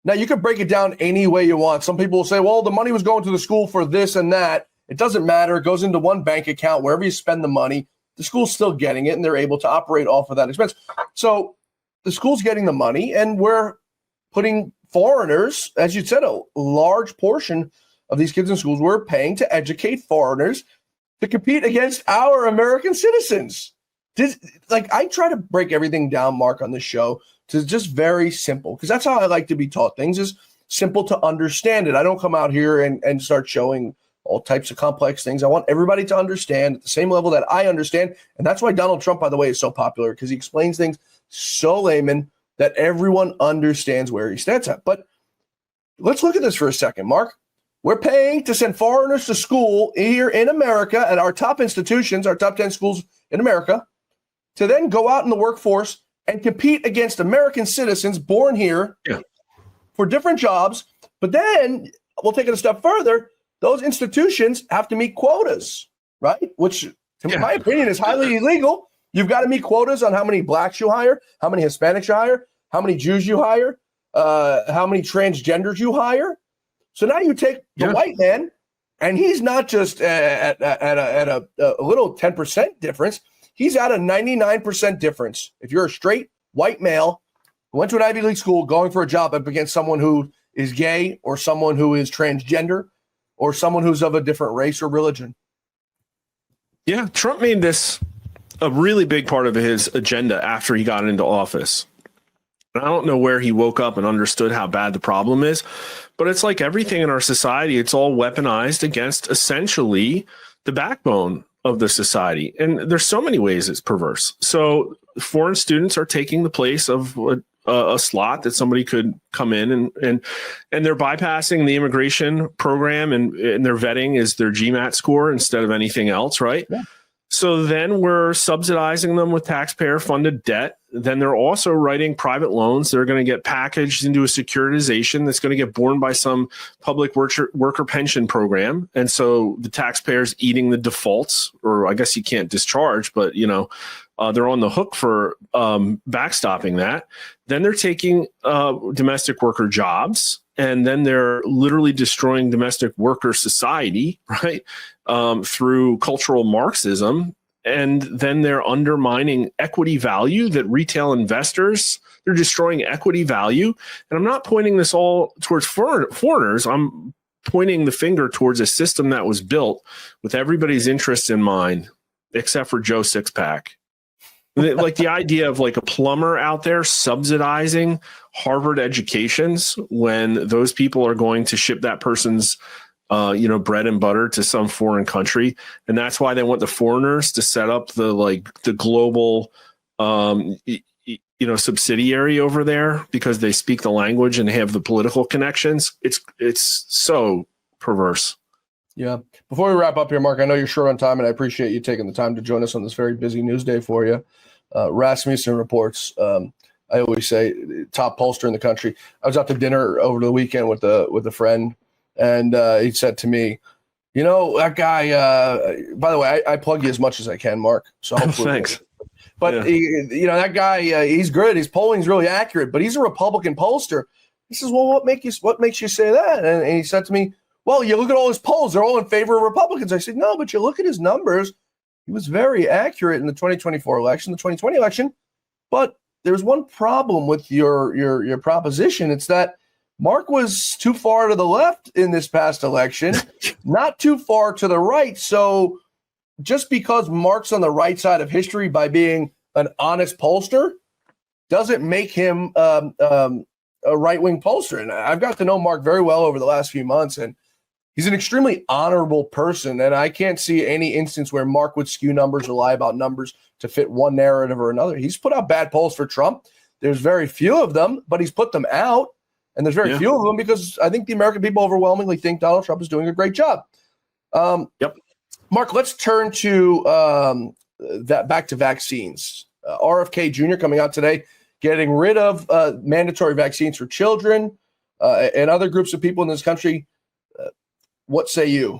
Now, you could break it down any way you want. Some people will say, well, the money was going to the school for this and that. It doesn't matter. It goes into one bank account. Wherever you spend the money, the school's still getting it, and they're able to operate off of that expense. So the school's getting the money, and we're putting foreigners, as you said, a large portion of these kids in schools, we're paying to educate foreigners to compete against our American citizens. I try to break everything down, Mark, on this show to just very simple, because that's how I like to be taught things, is simple to understand it. I don't come out here and start showing all types of complex things. I want everybody to understand at the same level that I understand. And that's why Donald Trump, by the way, is so popular, because he explains things so layman that everyone understands where he stands at. But let's look at this for a second, Mark. We're paying to send foreigners to school here in America at our top institutions, our top 10 schools in America, to then go out in the workforce and compete against American citizens born here for different jobs. But then we'll take it a step further. Those institutions have to meet quotas, right? Which, in my opinion, is highly illegal. You've got to meet quotas on how many blacks you hire, how many Hispanics you hire, how many Jews you hire, how many transgenders you hire. So now you take the white man, and he's not just at a little 10% difference. He's at a 99% difference. If you're a straight white male who went to an Ivy League school going for a job up against someone who is gay or someone who is transgender or someone who's of a different race or religion. Yeah, Trump made this a really big part of his agenda after he got into office. I don't know where he woke up and understood how bad the problem is, but it's like everything in our society, it's all weaponized against essentially the backbone of the society. And there's so many ways it's perverse. So foreign students are taking the place of a slot that somebody could come in and they're bypassing the immigration program, and their vetting is their GMAT score instead of anything else, right? Yeah. So then we're subsidizing them with taxpayer funded debt. Then they're also writing private loans. They're going to get packaged into a securitization that's going to get borne by some public worker pension program. And so the taxpayer's eating the defaults, or I guess you can't discharge, but they're on the hook for backstopping that. Then they're taking domestic worker jobs, and then they're literally destroying domestic worker society, right? Through cultural Marxism. And then they're undermining equity value that retail investors, they're destroying equity value. And I'm not pointing this all towards foreigners. I'm pointing the finger towards a system that was built with everybody's interest in mind, except for Joe Sixpack. Like the idea of like a plumber out there subsidizing Harvard educations when those people are going to ship that person's bread and butter to some foreign country. And that's why they want the foreigners to set up the global, subsidiary over there, because they speak the language and have the political connections. It's so perverse. Yeah. Before we wrap up here, Mark, I know you're short on time, and I appreciate you taking the time to join us on this very busy news day for you. Rasmussen reports, I always say, top pollster in the country. I was out to dinner over the weekend with a friend, and he said to me, that guy, by the way, I plug you as much as I can, Mark. So hopefully, thanks. But that guy, he's good. His polling's really accurate, but he's a Republican pollster. He says, well, what makes you say that? And he said to me, well, you look at all his polls, they're all in favor of Republicans. I said, no, but you look at his numbers. He was very accurate in the 2024 election, the 2020 election. But there's one problem with your proposition. It's that Mark was too far to the left in this past election, not too far to the right. So just because Mark's on the right side of history by being an honest pollster doesn't make him a right-wing pollster. And I've got to know Mark very well over the last few months, and he's an extremely honorable person, and I can't see any instance where Mark would skew numbers or lie about numbers to fit one narrative or another. He's put out bad polls for Trump. There's very few of them, but he's put them out, and there's very few of them because I think the American people overwhelmingly think Donald Trump is doing a great job. Mark, let's turn to back to vaccines. RFK Jr. coming out today, getting rid of mandatory vaccines for children. and other groups of people in this country. What say you?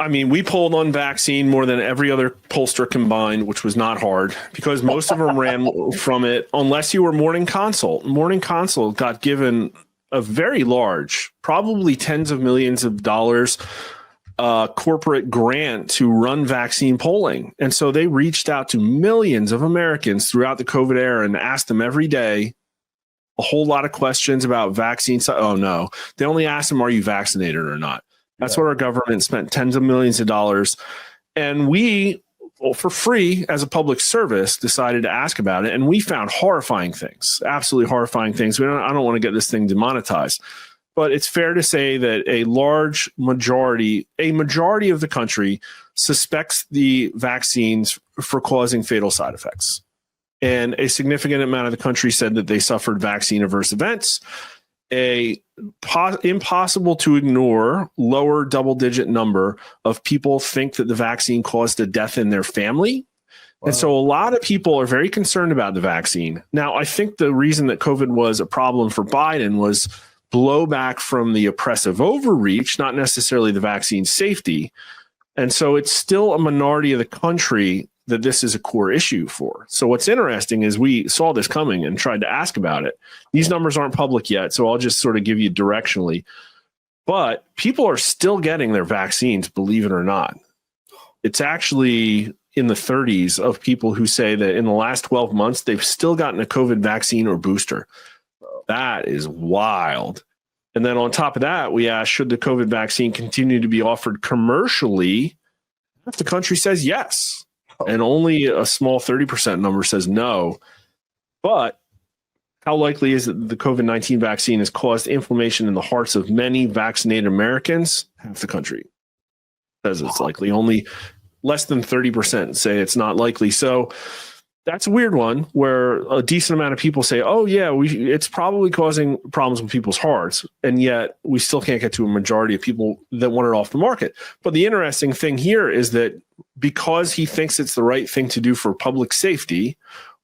I mean, we polled on vaccine more than every other pollster combined, which was not hard because most of them ran from it, unless you were Morning Consult. Morning Consult got given a very large, probably tens of millions of dollars corporate grant to run vaccine polling. And so they reached out to millions of Americans throughout the COVID era and asked them every day a whole lot of questions about vaccines. Oh, no. They only asked them, are you vaccinated or not? That's what our government spent tens of millions of dollars. And we, for free, as a public service, decided to ask about it. And we found horrifying things, absolutely horrifying things. I don't want to get this thing demonetized. But it's fair to say that a majority of the country suspects the vaccines for causing fatal side effects. And a significant amount of the country said that they suffered vaccine adverse events. Impossible to ignore lower double-digit number of people think that the vaccine caused a death in their family. Wow. And so a lot of people are very concerned about the vaccine. Now, I think the reason that COVID was a problem for Biden was blowback from the oppressive overreach, not necessarily the vaccine safety. And so it's still a minority of the country that this is a core issue for. So what's interesting is we saw this coming and tried to ask about it. These numbers aren't public yet, so I'll just sort of give you directionally. But people are still getting their vaccines, believe it or not. It's actually in the 30s of people who say that in the last 12 months, they've still gotten a COVID vaccine or booster. That is wild. And then on top of that, we asked, should the COVID vaccine continue to be offered commercially? Half the country says yes. And only a small 30% number says no. But how likely is it that the COVID-19 vaccine has caused inflammation in the hearts of many vaccinated Americans? Half the country says it's likely. Only less than 30% say it's not likely. So that's a weird one where a decent amount of people say, oh, yeah, it's probably causing problems with people's hearts. And yet we still can't get to a majority of people that want it off the market. But the interesting thing here is that because he thinks it's the right thing to do for public safety,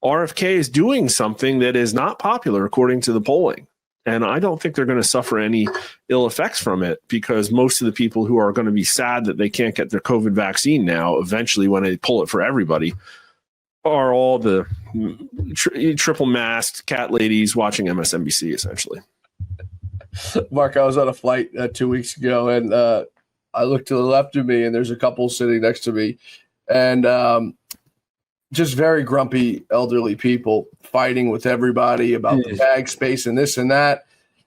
RFK is doing something that is not popular according to the polling. And I don't think they're going to suffer any ill effects from it because most of the people who are going to be sad that they can't get their COVID vaccine now, eventually when they pull it for everybody, are all the triple masked cat ladies watching MSNBC, essentially. Mark, I was on a flight 2 weeks ago, and I looked to the left of me, and there's a couple sitting next to me, and just very grumpy elderly people fighting with everybody about the bag space and this and that.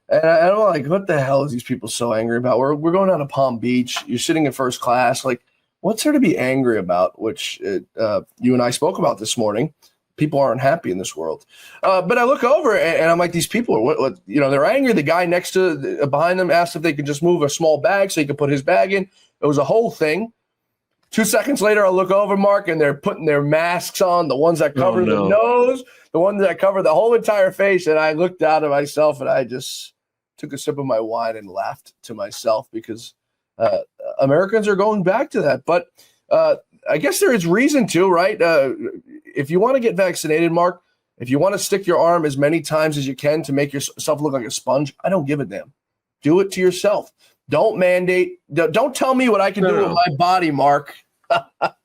And I'm like, what the hell is these people so angry about? We're going down to Palm Beach. You're sitting in first class. Like, what's there to be angry about? Which you and I spoke about this morning. People aren't happy in this world. But I look over and I'm like, these people are what they're angry. The guy next to behind them asked if they could just move a small bag so he could put his bag in. It was a whole thing. 2 seconds later, I look over, Mark, and they're putting their masks on, the ones that cover the nose, the ones that cover the whole entire face. And I looked down at myself and I just took a sip of my wine and laughed to myself because Americans are going back to that. But I guess there is reason to, right? If you want to get vaccinated, Mark, if you want to stick your arm as many times as you can to make yourself look like a sponge, I don't give a damn. Do it to yourself. Don't mandate. Don't tell me what I can do with my body, Mark.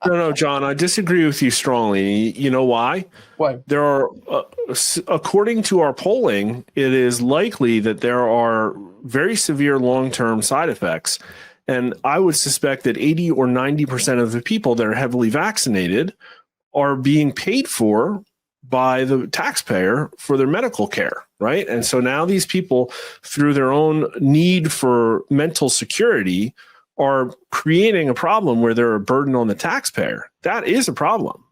No, John, I disagree with you strongly. You know why? Why? There are, according to our polling, it is likely that there are very severe long-term side effects. And I would suspect that 80 or 90% of the people that are heavily vaccinated are being paid for by the taxpayer for their medical care, right? And so now these people, through their own need for mental security, are creating a problem where they're a burden on the taxpayer. That is a problem.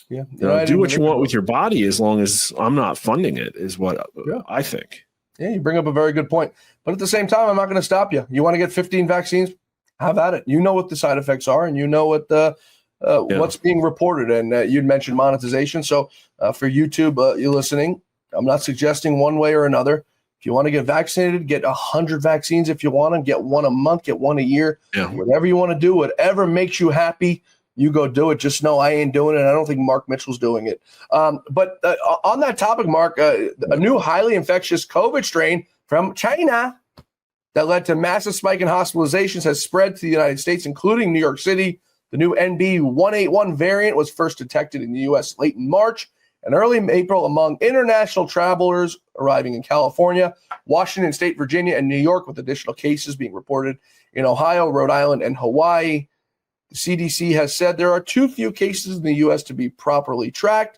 Yeah. Do what you want with your body as long as I'm not funding it is what I think. Yeah, you bring up a very good point. But at the same time, I'm not going to stop you. You want to get 15 vaccines? Have at it. You know what the side effects are, and you know what what's being reported. And you'd mentioned monetization. So for YouTube, you're listening. I'm not suggesting one way or another. If you want to get vaccinated, get 100 vaccines if you want to. Get one a month, get one a year. Yeah. Whatever you want to do, whatever makes you happy, you go do it. Just know I ain't doing it. I don't think Mark Mitchell's doing it. But on that topic, Mark, a new highly infectious COVID strain from China that led to massive spike in hospitalizations has spread to the United States, including New York City. The new NB181 variant was first detected in the U.S. late in March and early April among international travelers arriving in California, Washington State, Virginia, and New York, with additional cases being reported in Ohio, Rhode Island, and Hawaii. The CDC has said there are too few cases in the U.S. to be properly tracked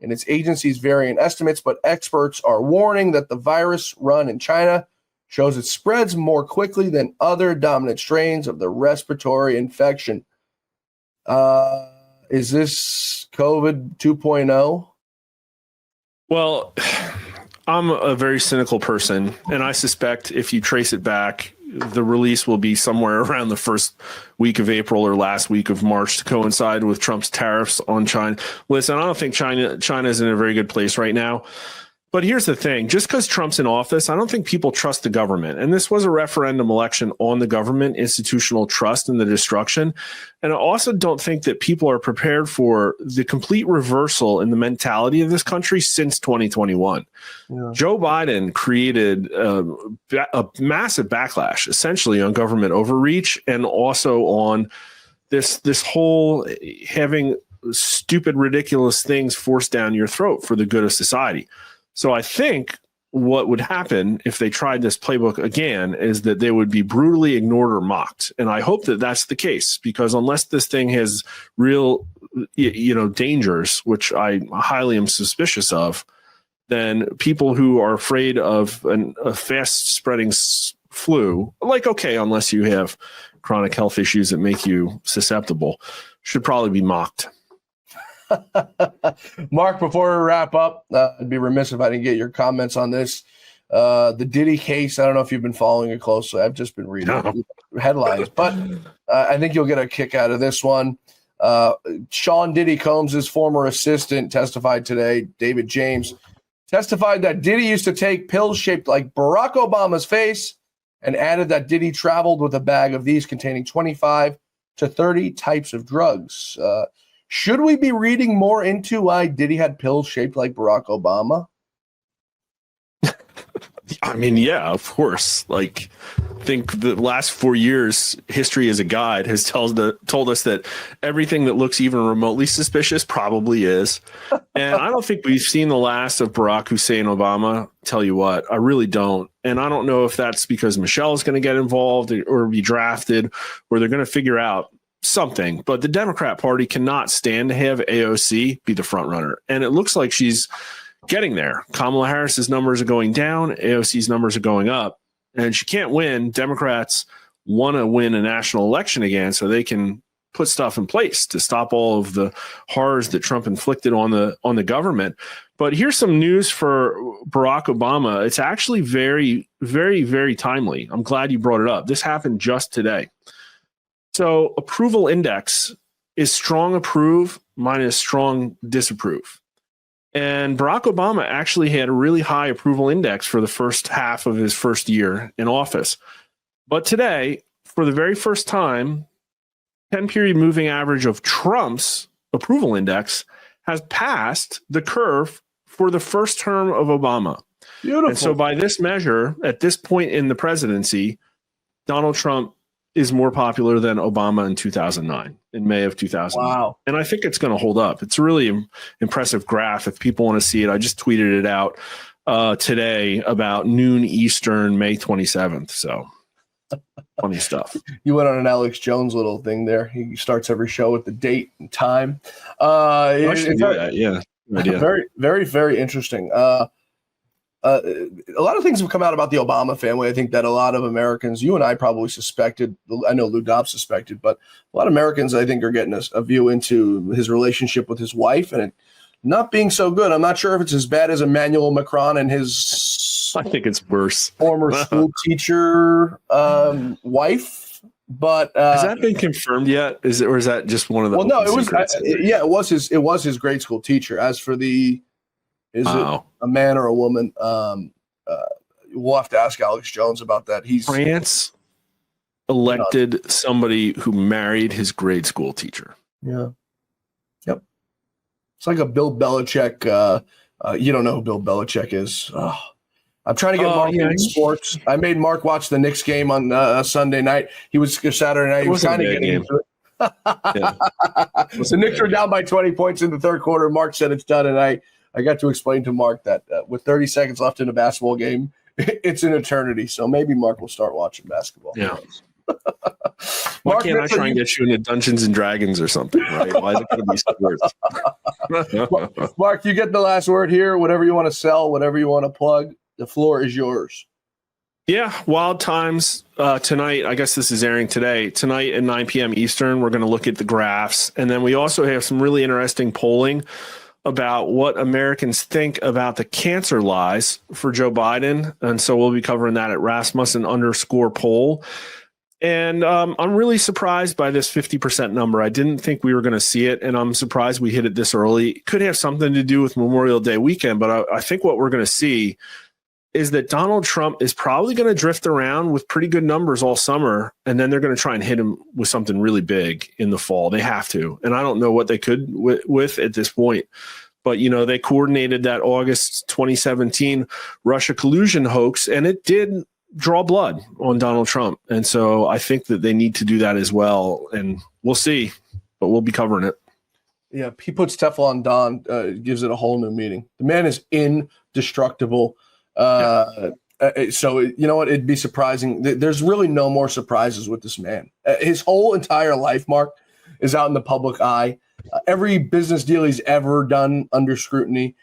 in its agency's variant estimates, but experts are warning that the virus run in China shows it spreads more quickly than other dominant strains of the respiratory infection. Is this COVID 2.0? Well, I'm a very cynical person, and I suspect if you trace it back, the release will be somewhere around the first week of April or last week of March to coincide with Trump's tariffs on China. Listen, I don't think China is in a very good place right now. But here's the thing. Just because Trump's in office, I don't think people trust the government. And this was a referendum election on the government, institutional trust, and the destruction. And I also don't think that people are prepared for the complete reversal in the mentality of this country since 2021. Yeah. Joe Biden created a massive backlash, essentially, on government overreach and also on this whole having stupid, ridiculous things forced down your throat for the good of society. So I think what would happen if they tried this playbook again is that they would be brutally ignored or mocked. And I hope that that's the case, because unless this thing has real, dangers, which I highly am suspicious of, then people who are afraid of a fast spreading flu, unless you have chronic health issues that make you susceptible, should probably be mocked. Mark, before we wrap up, I'd be remiss if I didn't get your comments on this. The Diddy case, I don't know if you've been following it closely. I've just been reading headlines, but I think you'll get a kick out of this one. Sean Diddy Combs' former assistant testified today, David James, testified that Diddy used to take pills shaped like Barack Obama's face and added that Diddy traveled with a bag of these containing 25 to 30 types of drugs. Should we be reading more into why Diddy had pills shaped like Barack Obama? I mean, yeah, of course. I think the last 4 years, history as a guide has told us that everything that looks even remotely suspicious probably is. And I don't think we've seen the last of Barack Hussein Obama. Tell you what, I really don't. And I don't know if that's because Michelle is going to get involved or be drafted, or they're going to figure out something. But the Democrat Party cannot stand to have AOC be the front runner. And it looks like she's getting there. Kamala Harris's numbers are going down. AOC's numbers are going up. And she can't win. Democrats want to win a national election again so they can put stuff in place to stop all of the horrors that Trump inflicted on the government. But here's some news for Barack Obama. It's actually very, very, very timely. I'm glad you brought it up. This happened just today. So approval index is strong approve minus strong disapprove. And Barack Obama actually had a really high approval index for the first half of his first year in office. But today, for the very first time, 10-period moving average of Trump's approval index has passed the curve for the first term of Obama. Beautiful. And so by this measure, at this point in the presidency, Donald Trump is more popular than Obama in 2009, in May of 2009. Wow. And I think it's going to hold up. It's a really impressive graph. If people want to see it, I just tweeted it out today about noon Eastern, May 27th. So funny stuff. You went on an Alex Jones little thing there. He starts every show with the date and time. I should do that. Yeah. Very, very, very interesting. A lot of things have come out about the Obama family. I think that a lot of Americans, you and I probably suspected, I know Lou Dobbs suspected, but a lot of Americans, I think, are getting a view into his relationship with his wife and it not being so good. I'm not sure if it's as bad as Emmanuel Macron and his I think it's worse. Former school teacher wife. But has that been confirmed yet? Or is that just one of the? Well, no, it was. It was his grade school teacher. As for the, it a man or a woman? We'll have to ask Alex Jones about that. France elected somebody who married his grade school teacher. Yeah. Yep. It's like a Bill Belichick. You don't know who Bill Belichick is. Oh, I'm trying to get Mark into sports. I made Mark watch the Knicks game on Sunday night. He was Saturday night. He was kind of getting into it. The Knicks were down by 20 points in the third quarter. Mark said it's done, and I got to explain to Mark that with 30 seconds left in a basketball game, it's an eternity. So maybe Mark will start watching basketball. Yeah. Why Mark, can't I try and get you into Dungeons and Dragons or something, right? Why is it going to be sports? Mark, you get the last word here. Whatever you want to sell, whatever you want to plug, the floor is yours. Yeah, Wild Times tonight. I guess this is airing today. Tonight at 9 p.m. Eastern, we're going to look at the graphs. And then we also have some really interesting polling about what Americans think about the cancer lies for Joe Biden. And so we'll be covering that at Rasmussen _poll. And I'm really surprised by this 50% number. I didn't think we were going to see it, and I'm surprised we hit it this early. It could have something to do with Memorial Day weekend, but I think what we're going to see is that Donald Trump is probably going to drift around with pretty good numbers all summer, and then they're going to try and hit him with something really big in the fall. They have to, and I don't know what they could with at this point. But, you know, they coordinated that August 2017 Russia collusion hoax, and it did draw blood on Donald Trump. And so I think that they need to do that as well. And we'll see, but we'll be covering it. Yeah, he puts Teflon Don, gives it a whole new meaning. The man is indestructible. So, you know what? It'd be surprising. There's really no more surprises with this man. His whole entire life, Mark, is out in the public eye. Every business deal he's ever done under scrutiny,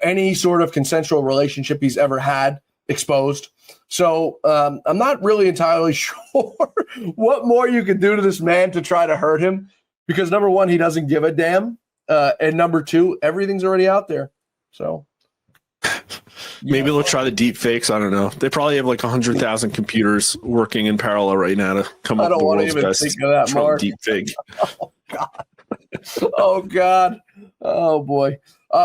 any sort of consensual relationship he's ever had, exposed. So I'm not really entirely sure what more you could do to this man to try to hurt him, because number one, he doesn't give a damn. And number two, everything's already out there. So maybe they'll try the deep fakes. I don't know. They probably have like 100,000 computers working in parallel right now to come up with the world's best think of that, Mark. deep fake. Oh, God. Oh, God. Oh, boy.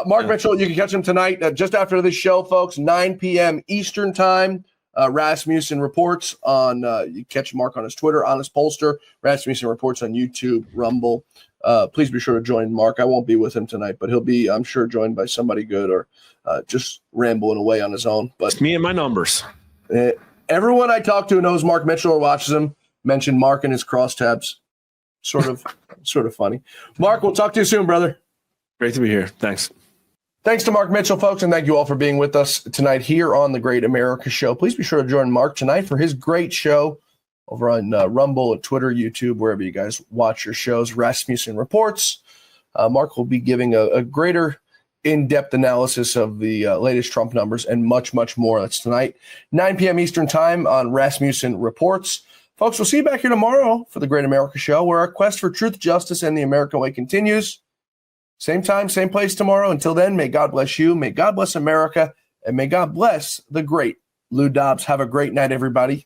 Mark Mitchell, you can catch him tonight just after this show, folks, 9 p.m. Eastern time. Rasmussen reports on, you catch Mark on his Twitter, on his Pollster. Rasmussen reports on YouTube, Rumble. Please be sure to join Mark. I won't be with him tonight, but he'll be, I'm sure, joined by somebody good or just rambling away on his own. But it's me and my numbers. Everyone I talk to who knows Mark Mitchell or watches him mention Mark and his crosstabs. Sort of funny. Mark, we'll talk to you soon, brother. Great to be here. Thanks. Thanks to Mark Mitchell, folks, and thank you all for being with us tonight here on the Great America Show. Please be sure to join Mark tonight for his great show over on Rumble, Twitter, YouTube, wherever you guys watch your shows. Rasmussen Reports. Mark will be giving a greater in-depth analysis of the latest Trump numbers and much, much more. That's tonight, 9 p.m. Eastern time on Rasmussen Reports. Folks, we'll see you back here tomorrow for the Great America Show, where our quest for truth, justice, and the American way continues. Same time, same place tomorrow. Until then, may God bless you, may God bless America, and may God bless the great Lou Dobbs. Have a great night, everybody.